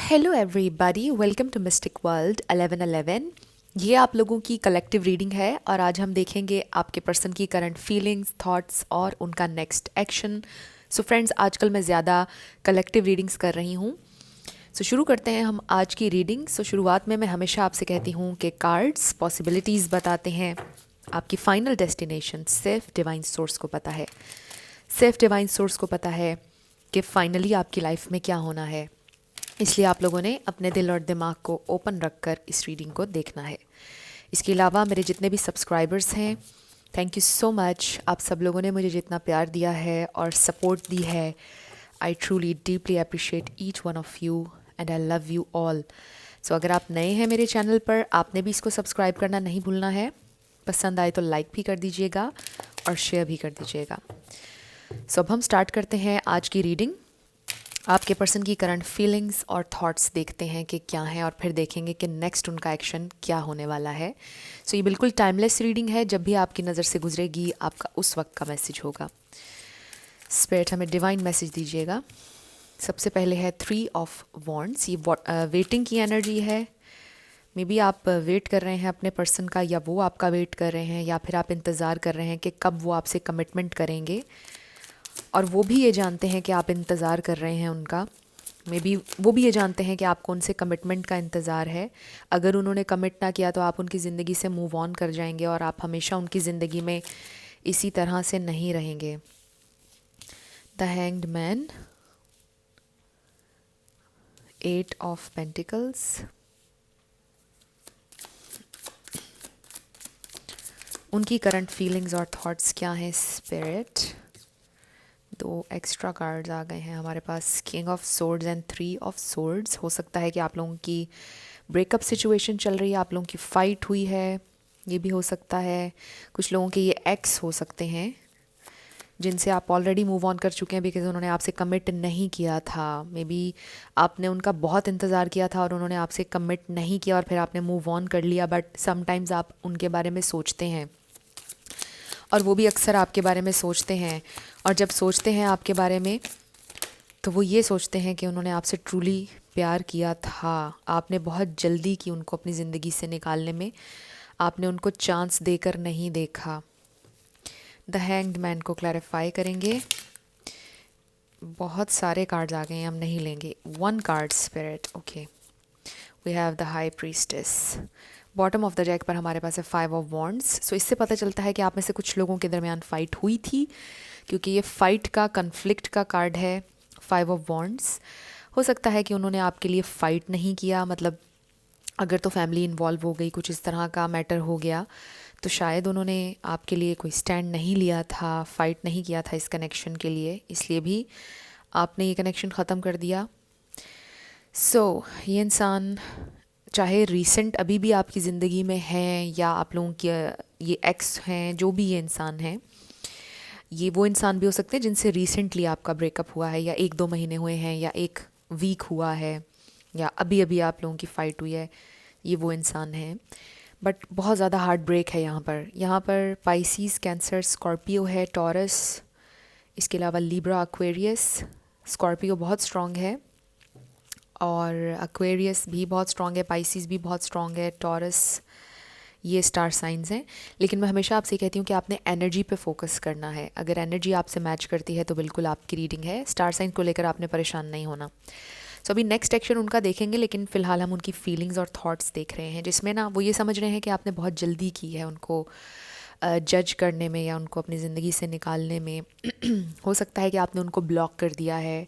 Hello everybody, welcome to mystic world 1111। ये आप लोगों की कलेक्टिव रीडिंग है और आज हम देखेंगे आपके पर्सन की करंट फीलिंग्स, थॉट्स और उनका नेक्स्ट एक्शन। सो फ्रेंड्स, आजकल मैं ज़्यादा कलेक्टिव रीडिंग्स कर रही हूँ। सो शुरू करते हैं हम आज की रीडिंग। सो शुरुआत में मैं हमेशा आपसे कहती हूँ कि कार्ड्स पॉसिबिलिटीज़ बताते हैं, आपकी फाइनल डेस्टिनेशन सिर्फ डिवाइन सोर्स को पता है। सिर्फ डिवाइन सोर्स को पता है कि फाइनली आपकी लाइफ में क्या होना है। इसलिए आप लोगों ने अपने दिल और दिमाग को ओपन रखकर इस रीडिंग को देखना है। इसके अलावा मेरे जितने भी सब्सक्राइबर्स हैं, थैंक यू सो मच। आप सब लोगों ने मुझे जितना प्यार दिया है और सपोर्ट दी है, I truly deeply appreciate each one of you and I love you all. So अगर आप नए हैं मेरे चैनल पर, आपने भी इसको सब्सक्राइब करना नहीं भूलना है। पसंद आए तो लाइक भी कर दीजिएगा और शेयर भी कर दीजिएगा। सो अब हम स्टार्ट करते हैं आज की रीडिंग। आपके पर्सन की करंट फीलिंग्स और थॉट्स देखते हैं कि क्या हैं और फिर देखेंगे कि नेक्स्ट उनका एक्शन क्या होने वाला है। सो ये बिल्कुल टाइमलेस रीडिंग है, जब भी आपकी नज़र से गुजरेगी आपका उस वक्त का मैसेज होगा। स्पिरिट हमें डिवाइन मैसेज दीजिएगा। सबसे पहले है 3 ऑफ वॉन्ड्स। ये वेटिंग की एनर्जी है। मे बी आप वेट कर रहे हैं अपने पर्सन का, या वो आपका वेट कर रहे हैं, या फिर आप इंतज़ार कर रहे हैं कि कब वो आपसे कमिटमेंट करेंगे और वो भी ये जानते हैं कि आप इंतज़ार कर रहे हैं उनका। मे बी वो भी ये जानते हैं कि आपको उनसे कमिटमेंट का इंतज़ार है। अगर उन्होंने कमिट ना किया तो आप उनकी ज़िंदगी से मूव ऑन कर जाएंगे और आप हमेशा उनकी ज़िंदगी में इसी तरह से नहीं रहेंगे। The hanged man, 8 of pentacles, उनकी करंट फीलिंग्स और थॉट्स क्या हैं स्पिरिट। 2 एक्स्ट्रा कार्ड्स आ गए हैं हमारे पास, king of swords and 3 of swords. हो सकता है कि आप लोगों की ब्रेकअप सिचुएशन चल रही है, आप लोगों की फ़ाइट हुई है, ये भी हो सकता है। कुछ लोगों के ये एक्स हो सकते हैं जिनसे आप ऑलरेडी मूव ऑन कर चुके हैं बिकॉज उन्होंने आपसे कमिट नहीं किया था। मे बी आपने उनका बहुत इंतज़ार किया था और उन्होंने आपसे कमिट नहीं किया और फिर आपने मूव ऑन कर लिया। बट समटाइम्स आप उनके बारे में सोचते हैं और वो भी अक्सर आपके बारे में सोचते हैं, और जब सोचते हैं आपके बारे में तो वो ये सोचते हैं कि उन्होंने आपसे ट्रूली प्यार किया था। आपने बहुत जल्दी की उनको अपनी ज़िंदगी से निकालने में, आपने उनको चांस देकर नहीं देखा। द हैंग्ड मैन को क्लैरिफाई करेंगे। बहुत सारे कार्ड्स आ गए हैं, हम नहीं लेंगे। 1 card spirit, okay. We have the high priestess. Bottom of the deck पर हमारे पास है 5 ऑफ वॉन्ड्स। सो इससे पता चलता है कि आप में से कुछ लोगों के दरमियान फ़ाइट हुई थी, क्योंकि ये फ़ाइट का, कन्फ्लिक्ट का कार्ड है। 5 ऑफ वॉन्ड्स, हो सकता है कि उन्होंने आपके लिए फ़ाइट नहीं किया, मतलब अगर तो फैमिली इन्वॉल्व हो गई, कुछ इस तरह का मैटर हो गया, तो शायद उन्होंने आपके लिए कोई स्टैंड नहीं लिया था, फ़ाइट नहीं किया था इस कनेक्शन के लिए, इसलिए भी आपने ये कनेक्शन ख़त्म कर दिया। सो ये इंसान चाहे रीसेंट अभी भी आपकी ज़िंदगी में हैं, या आप लोगों के ये एक्स हैं, जो भी ये इंसान हैं, ये वो इंसान भी हो सकते हैं जिनसे रिसेंटली आपका ब्रेकअप हुआ है, या 1-2 महीने हुए हैं, या 1 वीक हुआ है, या अभी अभी आप लोगों की फ़ाइट हुई है। ये वो इंसान हैं, बट बहुत ज़्यादा हार्ट ब्रेक है यहाँ पर। यहाँ पर पाइसीज़, कैंसर, स्कॉर्पियो है, टॉरस, इसके अलावा लिब्रा, एक्वेरियस। स्कॉर्पियो बहुत स्ट्रॉन्ग है और एक्वेरियस भी बहुत स्ट्रॉन्ग है, पाइसीज़ भी बहुत स्ट्रॉन्ग है, टॉरस, ये स्टार साइंस हैं। लेकिन मैं हमेशा आपसे कहती हूँ कि आपने एनर्जी पे फोकस करना है। अगर एनर्जी आपसे मैच करती है तो बिल्कुल आपकी रीडिंग है। स्टार साइंस को लेकर आपने परेशान नहीं होना। सो अभी नेक्स्ट एक्शन उनका देखेंगे, लेकिन फ़िलहाल हम उनकी फीलिंग्स और थॉट्स देख रहे हैं, जिसमें ना वो ये समझ रहे हैं कि आपने बहुत जल्दी की है उनको जज करने में या उनको अपनी ज़िंदगी से निकालने में। हो सकता है कि आपने उनको ब्लॉक कर दिया है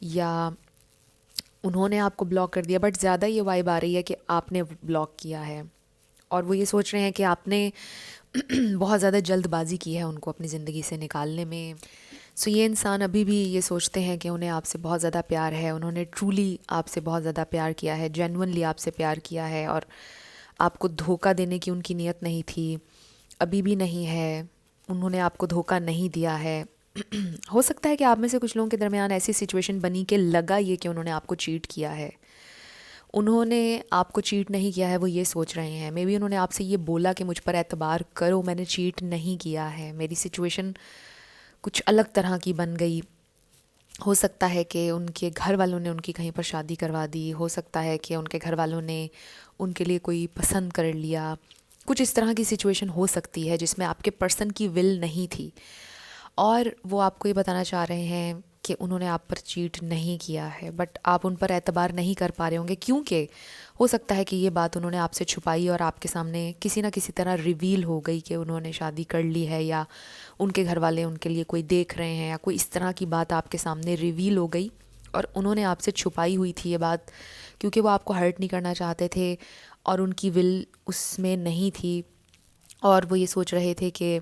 या उन्होंने आपको ब्लॉक कर दिया, बट ज़्यादा ये वाइब आ रही है कि आपने ब्लॉक किया है और वो ये सोच रहे हैं कि आपने बहुत ज़्यादा जल्दबाजी की है उनको अपनी ज़िंदगी से निकालने में। सो ये इंसान अभी भी ये सोचते हैं कि उन्हें आपसे बहुत ज़्यादा प्यार है, उन्होंने ट्रूली आपसे बहुत ज़्यादा प्यार किया है, जेन्युइनली आपसे प्यार किया है, और आपको धोखा देने की उनकी नीयत नहीं थी, अभी भी नहीं है। उन्होंने आपको धोखा नहीं दिया है। हो सकता है कि आप में से कुछ लोगों के दरमियान ऐसी सिचुएशन बनी कि लगा ये कि उन्होंने आपको चीट किया है। उन्होंने आपको चीट नहीं किया है, वो ये सोच रहे हैं। मे बी उन्होंने आपसे ये बोला कि मुझ पर एतबार करो, मैंने चीट नहीं किया है, मेरी सिचुएशन कुछ अलग तरह की बन गई, हो सकता है कि उनके घर वालों ने उनकी कहीं पर शादी करवा दी, हो सकता है कि उनके घर वालों ने उनके लिए कोई पसंद कर लिया। कुछ इस तरह की सिचुएशन हो सकती है जिसमें आपके पर्सन की विल नहीं थी और वो आपको ये बताना चाह रहे हैं कि उन्होंने आप पर चीट नहीं किया है, बट आप उन पर एतबार नहीं कर पा रहे होंगे क्योंकि हो सकता है कि ये बात उन्होंने आपसे छुपाई और आपके सामने किसी ना किसी तरह रिवील हो गई कि उन्होंने शादी कर ली है, या उनके घर वाले उनके लिए कोई देख रहे हैं, या कोई इस तरह की बात आपके सामने रिवील हो गई और उन्होंने आपसे छुपाई हुई थी ये बात क्योंकि वो आपको हर्ट नहीं करना चाहते थे और उनकी विल उसमें नहीं थी। और वो ये सोच रहे थे कि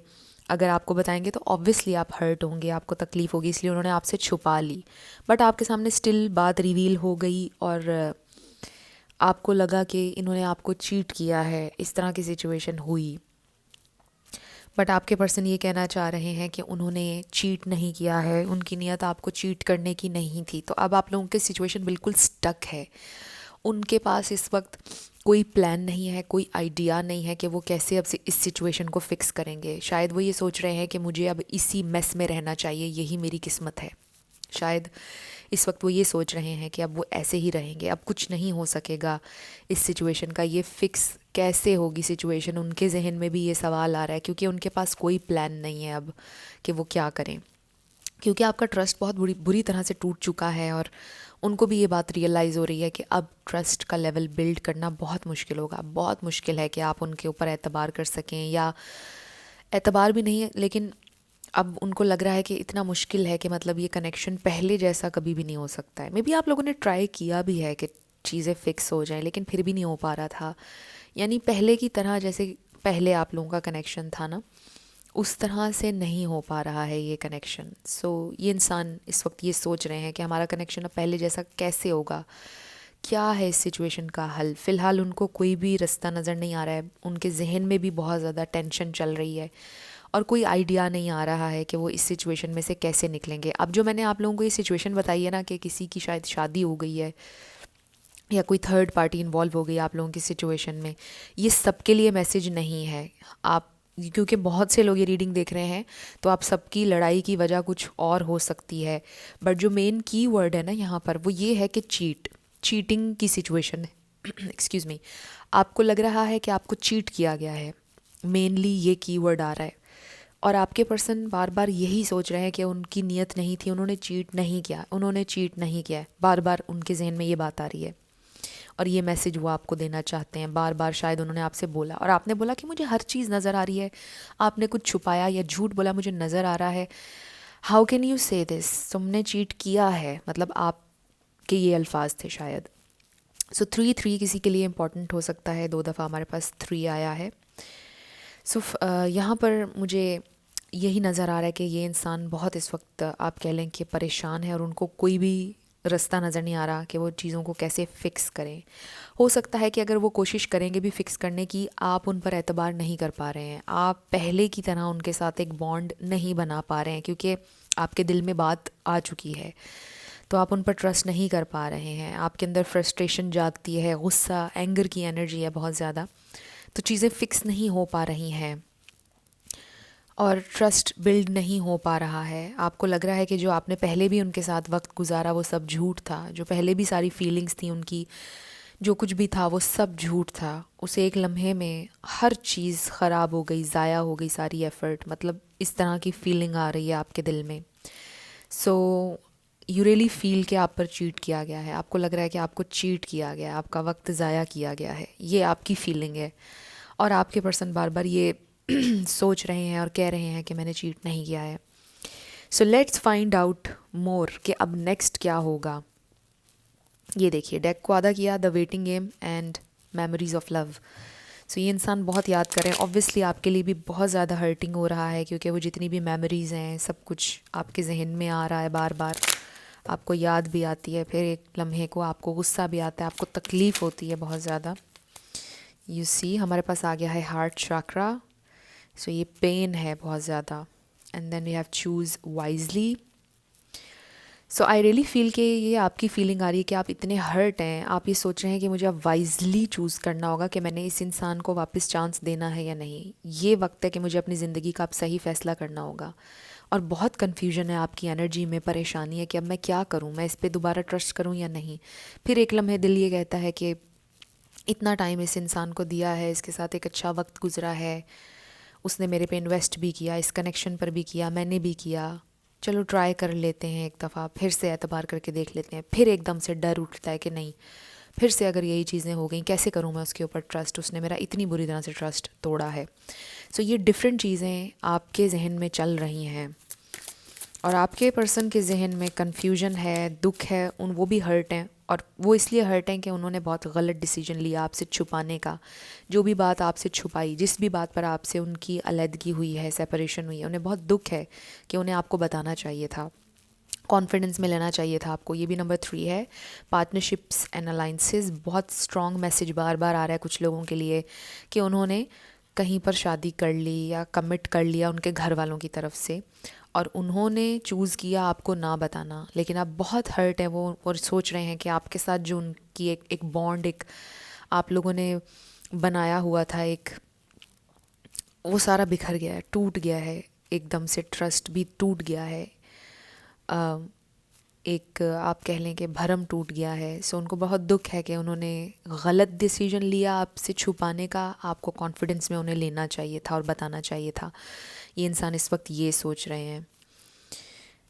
अगर आपको बताएंगे तो ऑब्वियसली आप हर्ट होंगे, आपको तकलीफ़ होगी, इसलिए उन्होंने आपसे छुपा ली। बट आपके सामने स्टिल बात रिवील हो गई और आपको लगा कि इन्होंने आपको चीट किया है, इस तरह की सिचुएशन हुई। बट आपके पर्सन ये कहना चाह रहे हैं कि उन्होंने चीट नहीं किया है, उनकी नीयत आपको चीट करने की नहीं थी। तो अब आप लोगों की सिचुएशन बिल्कुल स्टक है। उनके पास इस वक्त कोई प्लान नहीं है, कोई आइडिया नहीं है कि वो कैसे अब से इस सिचुएशन को फिक्स करेंगे। शायद वो ये सोच रहे हैं कि मुझे अब इसी मेस में रहना चाहिए, यही मेरी किस्मत है। शायद इस वक्त वो ये सोच रहे हैं कि अब वो ऐसे ही रहेंगे, अब कुछ नहीं हो सकेगा इस सिचुएशन का, ये फिक्स कैसे होगी सिचुएशन। उनके जहन में भी ये सवाल आ रहा है क्योंकि उनके पास कोई प्लान नहीं है अब कि वो क्या करें, क्योंकि आपका ट्रस्ट बहुत बुरी बुरी तरह से टूट चुका है और उनको भी ये बात रियलाइज़ हो रही है कि अब ट्रस्ट का लेवल बिल्ड करना बहुत मुश्किल होगा। बहुत मुश्किल है कि आप उनके ऊपर एतबार कर सकें, या एतबार भी नहीं है लेकिन अब उनको लग रहा है कि इतना मुश्किल है कि मतलब ये कनेक्शन पहले जैसा कभी भी नहीं हो सकता है। मे बी आप लोगों ने ट्राई किया भी है कि चीज़ें फ़िक्स हो जाएं लेकिन फिर भी नहीं हो पा रहा था, यानी पहले की तरह जैसे पहले आप लोगों का कनेक्शन था ना, उस तरह से नहीं हो पा रहा है ये कनेक्शन। सो ये इंसान इस वक्त ये सोच रहे हैं कि हमारा कनेक्शन अब पहले जैसा कैसे होगा, क्या है इस सिचुएशन का हल। फ़िलहाल उनको कोई भी रास्ता नज़र नहीं आ रहा है, उनके जहन में भी बहुत ज़्यादा टेंशन चल रही है और कोई आइडिया नहीं आ रहा है कि वो इस सिचुएशन में से कैसे निकलेंगे। अब जो मैंने आप लोगों को ये सिचुएशन बताई है ना कि किसी की शायद शादी हो गई है या कोई थर्ड पार्टी इन्वॉल्व हो गई आप लोगों की सिचुएशन में, ये सबके लिए मैसेज नहीं है। आप क्योंकि बहुत से लोग ये रीडिंग देख रहे हैं तो आप सबकी लड़ाई की वजह कुछ और हो सकती है, बट जो मेन की वर्ड है ना यहाँ पर वो ये है कि चीटिंग की सिचुएशन है। एक्सक्यूज़ मी, आपको लग रहा है कि आपको चीट किया गया है, मेनली ये कीवर्ड आ रहा है। और आपके पर्सन बार बार यही सोच रहे हैं कि उनकी नीयत नहीं थी, उन्होंने चीट नहीं किया, उन्होंने चीट नहीं किया है। बार बार उनके जहन में ये बात आ रही है और ये मैसेज वो आपको देना चाहते हैं। बार बार शायद उन्होंने आपसे बोला और आपने बोला कि मुझे हर चीज़ नज़र आ रही है, आपने कुछ छुपाया या झूठ बोला, मुझे नज़र आ रहा है। हाउ कैन यू से दिस, तुमने चीट किया है, मतलब आपके ये अल्फाज थे शायद। सो 3-3 किसी के लिए इम्पॉर्टेंट हो सकता है, 2 दफ़ा हमारे पास 3 आया है। सो यहाँ पर मुझे यही नज़र आ रहा है कि ये इंसान बहुत इस वक्त आप कह लें कि परेशान है और उनको कोई भी रास्ता नज़र नहीं आ रहा कि वो चीज़ों को कैसे फ़िक्स करें। हो सकता है कि अगर वो कोशिश करेंगे भी फ़िक्स करने की, आप उन पर एतबार नहीं कर पा रहे हैं, आप पहले की तरह उनके साथ एक बॉन्ड नहीं बना पा रहे हैं क्योंकि आपके दिल में बात आ चुकी है, तो आप उन पर ट्रस्ट नहीं कर पा रहे हैं। आपके अंदर फ्रस्ट्रेशन जागती है, गुस्सा, एंगर की एनर्जी है बहुत ज़्यादा, तो चीज़ें फ़िक्स नहीं हो पा रही हैं और ट्रस्ट बिल्ड नहीं हो पा रहा है। आपको लग रहा है कि जो आपने पहले भी उनके साथ वक्त गुजारा वो सब झूठ था, जो पहले भी सारी फीलिंग्स थी उनकी, जो कुछ भी था वो सब झूठ था। उस एक लम्हे में हर चीज़ ख़राब हो गई, ज़ाया हो गई सारी एफ़र्ट, मतलब इस तरह की फीलिंग आ रही है आपके दिल में। सो यू रियली फील कि आप पर चीट किया गया है, आपको लग रहा है कि आपको चीट किया गया है, आपका वक्त ज़ाया किया गया है, ये आपकी फीलिंग है। और आपके पर्सन बार बार ये सोच रहे हैं और कह रहे हैं कि मैंने चीट नहीं किया है। So let's find out more कि अब नेक्स्ट क्या होगा। ये देखिए, डेक को आधा किया, the waiting game and memories of love. So ये इंसान बहुत याद कर रहे हैं, ऑब्वियसली आपके लिए भी बहुत ज़्यादा हर्टिंग हो रहा है क्योंकि वो जितनी भी मेमोरीज़ हैं सब कुछ आपके जहन में आ रहा है, बार बार आपको याद भी आती है, फिर एक लम्हे को आपको गुस्सा भी आता है, आपको तकलीफ़ होती है बहुत ज़्यादा। यू सी हमारे पास आ गया है हार्ट चक्रा। सो ये पेन है बहुत ज़्यादा, and then we have choose wisely. So I really feel कि ये आपकी फीलिंग आ रही है कि आप इतने हर्ट हैं, आप ये सोच रहे हैं कि मुझे अब वाइजली चूज़ करना होगा कि मैंने इस इंसान को वापस चांस देना है या नहीं। ये वक्त है कि मुझे अपनी ज़िंदगी का अब सही फ़ैसला करना होगा और बहुत कन्फ्यूजन है आपकी एनर्जी में, परेशानी है कि अब मैं क्या करूं, मैं इस पे दोबारा ट्रस्ट करूं या नहीं। फिर एक लम्हे दिल ये कहता है कि इतना टाइम इस इंसान को दिया है, इसके साथ एक अच्छा वक्त गुजरा है, उसने मेरे पे इन्वेस्ट भी किया, इस कनेक्शन पर भी किया, मैंने भी किया, चलो ट्राई कर लेते हैं एक दफ़ा, फिर से एतबार करके देख लेते हैं। फिर एकदम से डर उठता है कि नहीं, फिर से अगर यही चीज़ें हो गई कैसे करूँ मैं उसके ऊपर ट्रस्ट, उसने मेरा इतनी बुरी तरह से ट्रस्ट तोड़ा है। सो ये डिफरेंट चीज़ें आपके जहन में चल रही हैं और आपके पर्सन के जहन में कन्फ्यूजन है, दुख है, वो भी हर्ट हैं। और वो इसलिए हर्ट हैं कि उन्होंने बहुत गलत डिसीजन लिया आपसे छुपाने का। जो भी बात आपसे छुपाई, जिस भी बात पर आपसे उनकी अलहदगी हुई है, सेपरेशन हुई है, उन्हें बहुत दुख है कि उन्हें आपको बताना चाहिए था, कॉन्फिडेंस में लेना चाहिए था आपको। ये भी नंबर 3 है। पार्टनरशिप्स एंड अलाइंसेस, बहुत स्ट्रॉन्ग मैसेज बार बार आ रहा है कुछ लोगों के लिए कि उन्होंने कहीं पर शादी कर ली या कमिट कर लिया उनके घर वालों की तरफ से, और उन्होंने चूज़ किया आपको ना बताना। लेकिन आप बहुत हर्ट हैं वो, और सोच रहे हैं कि आपके साथ जो उनकी एक बॉन्ड, एक आप लोगों ने बनाया हुआ था, एक वो सारा बिखर गया है, टूट गया है, एकदम से ट्रस्ट भी टूट गया है। एक आप कह लें कि भरम टूट गया है। सो उनको बहुत दुख है कि उन्होंने गलत डिसीजन लिया आपसे छुपाने का, आपको कॉन्फिडेंस में उन्हें लेना चाहिए था और बताना चाहिए था। ये इंसान इस वक्त ये सोच रहे हैं।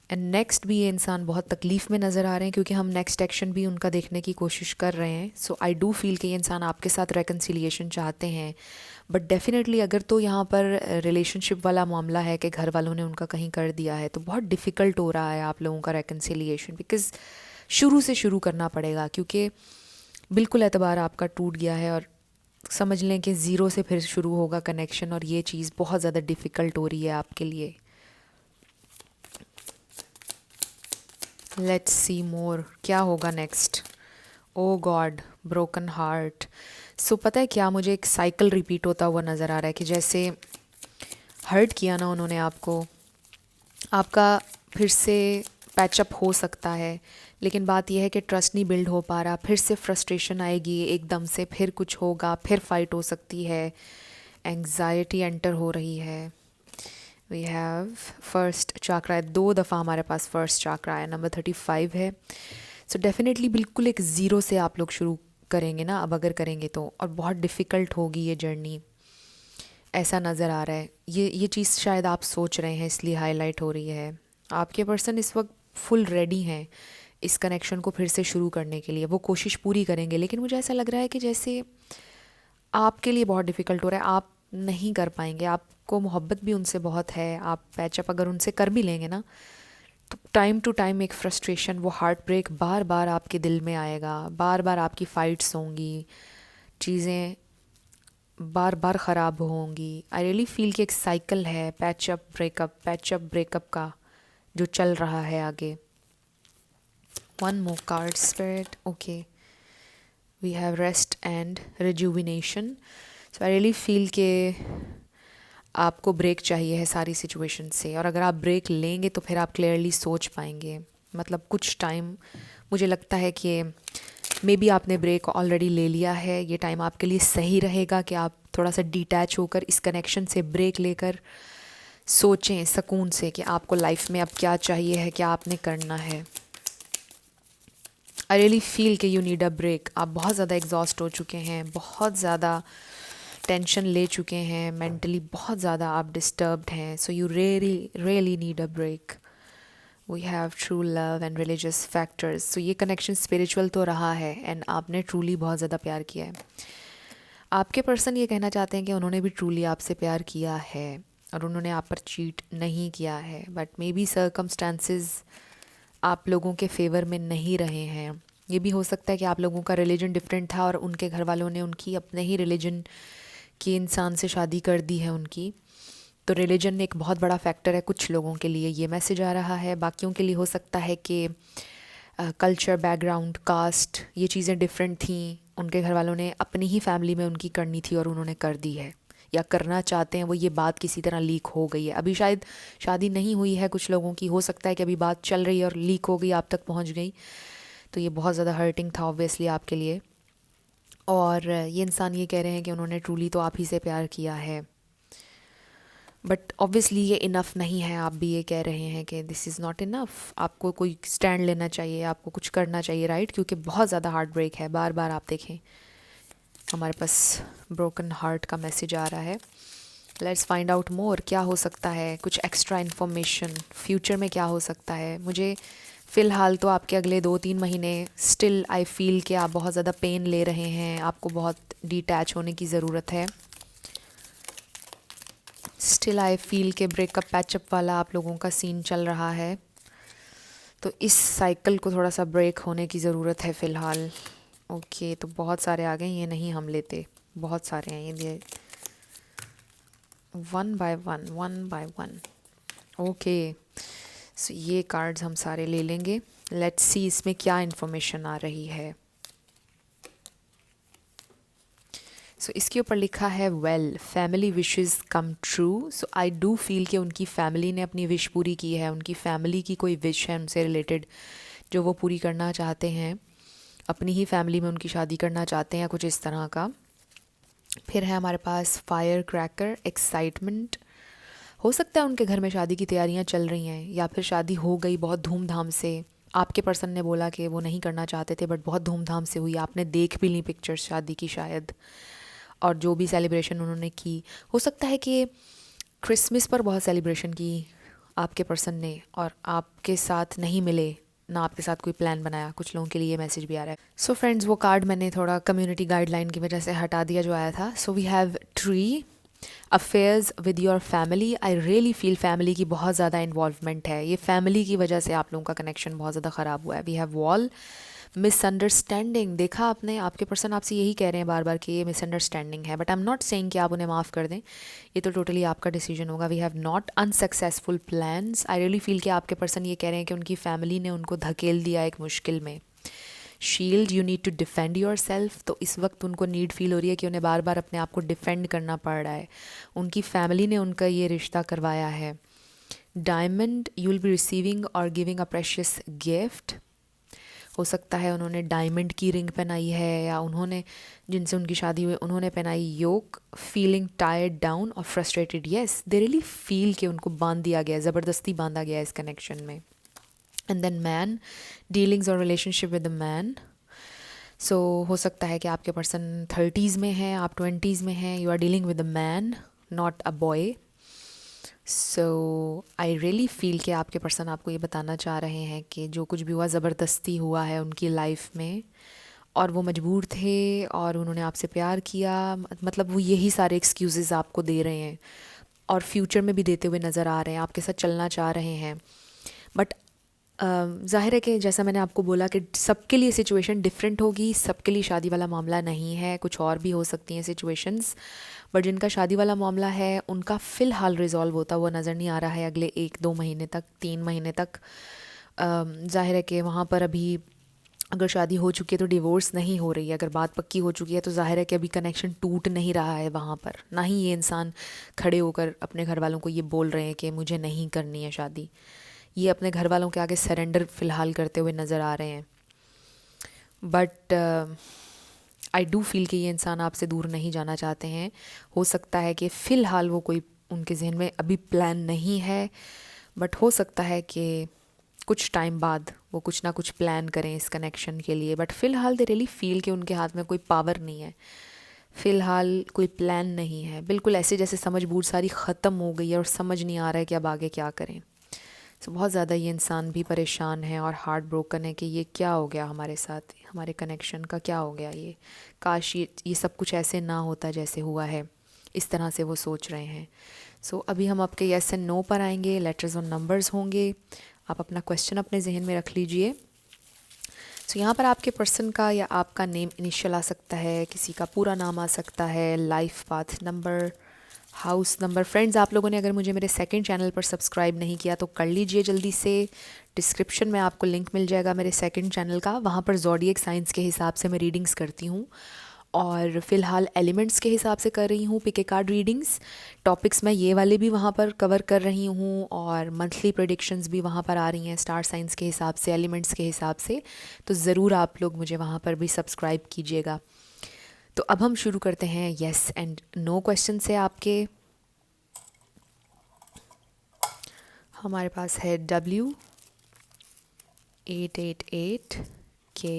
एंड नेक्स्ट भी ये इंसान बहुत तकलीफ़ में नज़र आ रहे हैं क्योंकि हम नेक्स्ट एक्शन भी उनका देखने की कोशिश कर रहे हैं। सो आई डू फील कि ये इंसान आपके साथ रेकन्सिलिएशन चाहते हैं, बट डेफिनेटली अगर तो यहाँ पर रिलेशनशिप वाला मामला है कि घर वालों ने उनका कहीं कर दिया है, तो बहुत डिफ़िकल्ट हो रहा है आप लोगों का रेकन्सिलिएशन, बिकॉज़ शुरू से शुरू करना पड़ेगा क्योंकि बिल्कुल एतबार आपका टूट गया है और समझ लें कि ज़ीरो से फिर शुरू होगा कनेक्शन, और ये चीज़ बहुत ज़्यादा डिफ़िकल्ट हो रही है आपके लिए। लेट्स सी मोर, क्या होगा नेक्स्ट। ओ गॉड, ब्रोकन हार्ट। सो पता है क्या, मुझे एक साइकिल रिपीट होता हुआ नज़र आ रहा है कि जैसे हर्ट किया ना उन्होंने आपको, आपका फिर से पैचअप हो सकता है, लेकिन बात यह है कि ट्रस्ट नहीं बिल्ड हो पा रहा, फिर से फ्रस्ट्रेशन आएगी एकदम से, फिर कुछ होगा, फिर फाइट हो सकती है, एंग्जाइटी एंटर हो रही है। वी हैव फर्स्ट चाक्रा है, 2 दफ़ा हमारे पास फर्स्ट चाक्रा है, नंबर 35 है। सो डेफिनेटली बिल्कुल एक ज़ीरो से आप लोग शुरू करेंगे ना अब अगर करेंगे तो, और बहुत डिफ़िकल्ट होगी ये जर्नी, ऐसा नज़र आ रहा है। ये चीज़ शायद आप सोच रहे हैं इसलिए हाईलाइट हो रही है। आपके पर्सन इस वक्त फुल रेडी हैं इस कनेक्शन को फिर से शुरू करने के लिए, वो कोशिश पूरी करेंगे, लेकिन मुझे ऐसा लग रहा है कि जैसे आपके लिए बहुत डिफ़िकल्ट हो रहा है, आप नहीं कर पाएंगे। आपको मोहब्बत भी उनसे बहुत है, आप पैचअप अगर उनसे कर भी लेंगे ना, तो टाइम टू टाइम एक फ्रस्ट्रेशन, वो हार्ट ब्रेक बार बार आपके दिल में आएगा, बार बार आपकी फ़ाइट्स होंगी, चीज़ें बार बार ख़राब होंगी। आई रियली फील कि एक साइकिल है पैचअप ब्रेकअप का जो चल रहा है आगे। One more card spirit, okay, we have rest and rejuvenation. So I really feel के आपको ब्रेक चाहिए है सारी सिचुएशन से, और अगर आप ब्रेक लेंगे तो फिर आप क्लियरली सोच पाएंगे। मतलब कुछ टाइम मुझे लगता है कि मे बी आपने ब्रेक ऑलरेडी ले लिया है, ये टाइम आपके लिए सही रहेगा कि आप थोड़ा सा डिटैच होकर इस कनेक्शन से ब्रेक लेकर सोचें सुकून से कि आपको लाइफ में अब क्या चाहिए है, क्या आपने करना है। आई रियली फील कि यू नीड अ ब्रेक। आप बहुत ज़्यादा एग्जॉस्ट हो चुके हैं, बहुत ज़्यादा टेंशन ले चुके हैं, मेंटली बहुत ज़्यादा आप डिस्टर्ब्ड हैं। So you really need a break. We have true love and religious factors. So ये कनेक्शन स्पिरिचुअल तो रहा है एंड आपने ट्रूली बहुत ज़्यादा प्यार किया है। आपके पर्सन ये कहना चाहते हैं कि उन्होंने भी ट्रूली आपसे प्यार किया है और उन्होंने आप पर चीट नहीं किया है, बट मे बी सर्कमस्टांसिस आप लोगों के फेवर में नहीं रहे हैं। ये भी हो सकता है कि आप लोगों का रिलीजन डिफरेंट था और उनके घर वालों ने उनकी अपने ही रिलीजन के इंसान से शादी कर दी है उनकी, तो रिलीजन एक बहुत बड़ा फैक्टर है कुछ लोगों के लिए, ये मैसेज आ रहा है। बाकियों के लिए हो सकता है कि कल्चर, बैकग्राउंड, कास्ट, ये चीज़ें डिफरेंट थी, उनके घर वालों ने अपनी ही फैमिली में उनकी करनी थी और उन्होंने कर दी है, या करना चाहते हैं वो, ये बात किसी तरह लीक हो गई है। अभी शायद शादी नहीं हुई है कुछ लोगों की, हो सकता है कि अभी बात चल रही है और लीक हो गई, आप तक पहुंच गई, तो ये बहुत ज़्यादा हर्टिंग था ऑब्वियसली आपके लिए। और ये इंसान ये कह रहे हैं कि उन्होंने ट्रूली तो आप ही से प्यार किया है, बट ऑब्वियसली ये इनफ नहीं है, आप भी ये कह रहे हैं कि दिस इज़ नॉट इनफ, आपको कोई स्टैंड लेना चाहिए, आपको कुछ करना चाहिए, राइट? क्योंकि बहुत ज़्यादा हार्ट ब्रेक है। बार बार आप देखें हमारे पास ब्रोकन हार्ट का मैसेज आ रहा है। लेट्स फाइंड आउट मोर, क्या हो सकता है, कुछ एक्स्ट्रा इन्फॉर्मेशन फ्यूचर में क्या हो सकता है। मुझे फ़िलहाल तो आपके अगले 2-3 महीने स्टिल आई फील कि आप बहुत ज़्यादा पेन ले रहे हैं, आपको बहुत डिटैच होने की ज़रूरत है। स्टिल आई फील के ब्रेकअप पैचअप वाला आप लोगों का सीन चल रहा है, तो इस साइकिल को थोड़ा सा ब्रेक होने की ज़रूरत है फ़िलहाल। ओके, तो बहुत सारे आ गए, ये नहीं हम लेते, बहुत सारे हैं ये, वन बाय वन। ओके, सो ये कार्ड्स हम सारे ले लेंगे। लेट्स सी इसमें क्या इन्फॉर्मेशन आ रही है। सो इसके ऊपर लिखा है well family wishes come true. So I do feel कि उनकी फैमिली ने अपनी विश पूरी की है, उनकी फैमिली की कोई विश है उनसे रिलेटेड जो वो पूरी करना चाहते हैं, अपनी ही फैमिली में उनकी शादी करना चाहते हैं, कुछ इस तरह का। फिर है हमारे पास फायर क्रैकर, एक्साइटमेंट, हो सकता है उनके घर में शादी की तैयारियां चल रही हैं या फिर शादी हो गई बहुत धूमधाम से। आपके पर्सन ने बोला कि वो नहीं करना चाहते थे बट बहुत धूमधाम से हुई, आपने देख भी ली पिक्चर्स शादी की शायद, और जो भी सेलिब्रेशन उन्होंने की। हो सकता है कि क्रिसमस पर बहुत सेलिब्रेशन की आपके पर्सन ने और आपके साथ नहीं मिले, ना आपके साथ कोई प्लान बनाया। कुछ लोगों के लिए ये मैसेज भी आ रहा है। सो फ्रेंड्स, वो कार्ड मैंने थोड़ा कम्युनिटी गाइडलाइन की वजह से हटा दिया जो आया था। So we have tree, affairs with your family. I really feel family की बहुत ज़्यादा इन्वॉल्वमेंट है, ये फैमिली की वजह से आप लोगों का कनेक्शन बहुत ज़्यादा ख़राब हुआ है। वी हैव वॉल, मिसअंडरस्टैंडिंग, देखा आपने, आपके पर्सन आपसे यही कह रहे हैं बार बार कि ये मिसअंडरस्टैंडिंग है, but I am not saying कि आप उन्हें माफ़ कर दें, ये तो टोटली आपका डिसीजन होगा। We have not unsuccessful plans. I really feel कि आपके पर्सन ये कह रहे हैं कि उनकी फैमिली ने उनको धकेल दिया एक मुश्किल में। Shield, you need to defend yourself, तो इस वक्त उनको नीड फील हो रही है कि उन्हें बार बार अपने आप को डिफेंड करना पड़ रहा है, उनकी फैमिली ने उनका ये रिश्ता करवाया है। Diamond, you will be receiving और गिविंग अ प्रेशियस गिफ्ट, हो सकता है उन्होंने डायमंड की रिंग पहनाई है या उन्होंने जिनसे उनकी शादी हुई उन्होंने पहनाई योक। फीलिंग टायर्ड डाउन और frustrated, yes they really feel कि उनको बांध दिया गया, ज़बरदस्ती बांधा गया इस कनेक्शन में। एंड देन मैन, डीलिंग्स और रिलेशनशिप विद द मैन। सो हो सकता है कि आपके पर्सन 30s में हैं, आप 20s में हैं, you are dealing with a man not a boy. So I really feel कि आपके पर्सन आपको ये बताना चाह रहे हैं कि जो कुछ भी हुआ ज़बरदस्ती हुआ है उनकी लाइफ में, और वो मजबूर थे और उन्होंने आपसे प्यार किया, मतलब वो यही सारे एक्सक्यूज़ेस आपको दे रहे हैं और फ्यूचर में भी देते हुए नज़र आ रहे हैं, आपके साथ चलना चाह रहे हैं। बट ज़ाहिर है कि जैसा मैंने आपको बोला कि सबके लिए सिचुएशन डिफरेंट होगी, सबके लिए शादी वाला मामला नहीं है, कुछ और भी हो सकती हैं सिचुएशंस, बट जिनका शादी वाला मामला है उनका फ़िलहाल रिजॉल्व होता हुआ नज़र नहीं आ रहा है अगले 1-2 महीने तक, 3 महीने तक। ज़ाहिर है कि वहाँ पर अभी अगर शादी हो चुकी है तो डिवोर्स नहीं हो रही है, अगर बात पक्की हो चुकी है तो ज़ाहिर है कि अभी कनेक्शन टूट नहीं रहा है वहाँ पर, ना ही ये इंसान खड़े होकर अपने घर वालों को ये बोल रहे हैं कि मुझे नहीं करनी है शादी। ये अपने घर वालों के आगे सरेंडर फ़िलहाल करते हुए नज़र आ रहे हैं। बट आई डू फील कि ये इंसान आपसे दूर नहीं जाना चाहते हैं। हो सकता है कि फ़िलहाल वो कोई उनके जहन में अभी प्लान नहीं है, बट हो सकता है कि कुछ टाइम बाद वो कुछ ना कुछ प्लान करें इस कनेक्शन के लिए। बट फ़िलहाल दे रियली फील कि उनके हाथ में कोई पावर नहीं है, फ़िलहाल कोई प्लान नहीं है, बिल्कुल ऐसे जैसे समझ बूझ सारी ख़त्म हो गई है और समझ नहीं आ रहा है कि अब आगे क्या करें। सो बहुत ज़्यादा ये इंसान भी परेशान है और हार्ट ब्रोकन है कि ये क्या हो गया हमारे साथ, हमारे कनेक्शन का क्या हो गया, ये काश ये सब कुछ ऐसे ना होता जैसे हुआ है, इस तरह से वो सोच रहे हैं। सो अभी हम आपके येस एंड नो पर आएंगे, लेटर्स और नंबर्स होंगे, आप अपना क्वेश्चन अपने जहन में रख लीजिए। सो यहाँ पर आपके पर्सन का या आपका नेम इनिशियल आ सकता है, किसी का पूरा नाम आ सकता है, life path number, house number. Friends, आप लोगों ने अगर मुझे मेरे सेकंड चैनल पर सब्सक्राइब नहीं किया तो कर लीजिए जल्दी से, डिस्क्रिप्शन में आपको लिंक मिल जाएगा मेरे सेकंड चैनल का, वहाँ पर ज़ोडिएक साइंस के हिसाब से मैं रीडिंग्स करती हूँ और फ़िलहाल एलिमेंट्स के हिसाब से कर रही हूँ pick a card readings. Topics मैं ये वाले भी वहाँ पर कवर कर रही हूँ और मंथली प्रेडिक्शंस भी वहाँ पर आ रही हैं स्टार साइंस के हिसाब से, एलिमेंट्स के हिसाब से, तो ज़रूर आप लोग मुझे वहाँ पर भी सब्सक्राइब कीजिएगा। तो अब हम शुरू करते हैं येस एंड नो क्वेश्चन से आपके। हमारे पास है W 888 K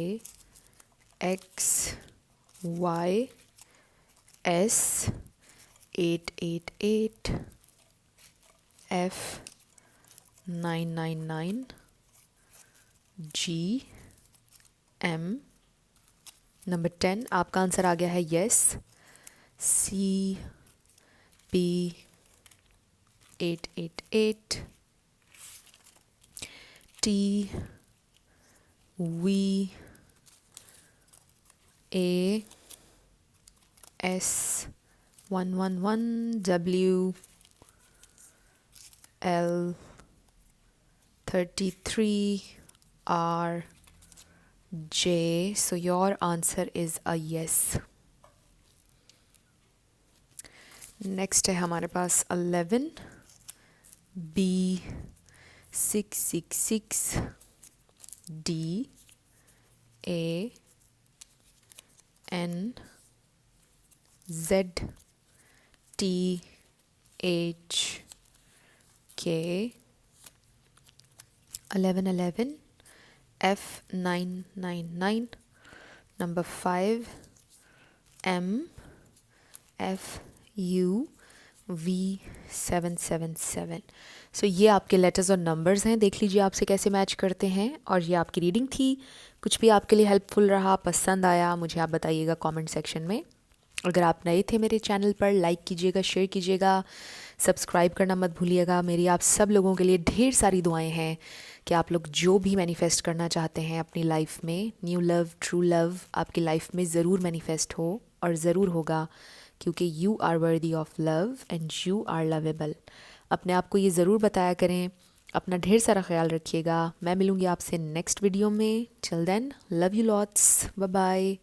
X Y S 888 F 999 G M number 10 आपका आंसर आ गया है yes C P 888 T V A S 111 W L 33 R J. So your answer is a yes. Next है हमारे पास 11 B 666 D A N Z T H K 1111 F 999 number 5 M F U V 777. सो ये आपके letters और numbers हैं, देख लीजिए आपसे कैसे मैच करते हैं। और ये आपकी रीडिंग थी। कुछ भी आपके लिए हेल्पफुल रहा, पसंद आया, मुझे आप बताइएगा कमेंट सेक्शन में। अगर आप नए थे मेरे चैनल पर, लाइक कीजिएगा, शेयर कीजिएगा, सब्सक्राइब करना मत भूलिएगा। मेरी आप सब लोगों के लिए ढेर सारी दुआएं हैं कि आप लोग जो भी मैनिफेस्ट करना चाहते हैं अपनी लाइफ में, न्यू लव, ट्रू लव आपकी लाइफ में ज़रूर मैनिफेस्ट हो और ज़रूर होगा, क्योंकि you are worthy of love and you are lovable. अपने आप को ये ज़रूर बताया करें। अपना ढेर सारा ख्याल रखिएगा। मैं मिलूँगी आपसे नेक्स्ट वीडियो में। Till then, love you lots, bye bye.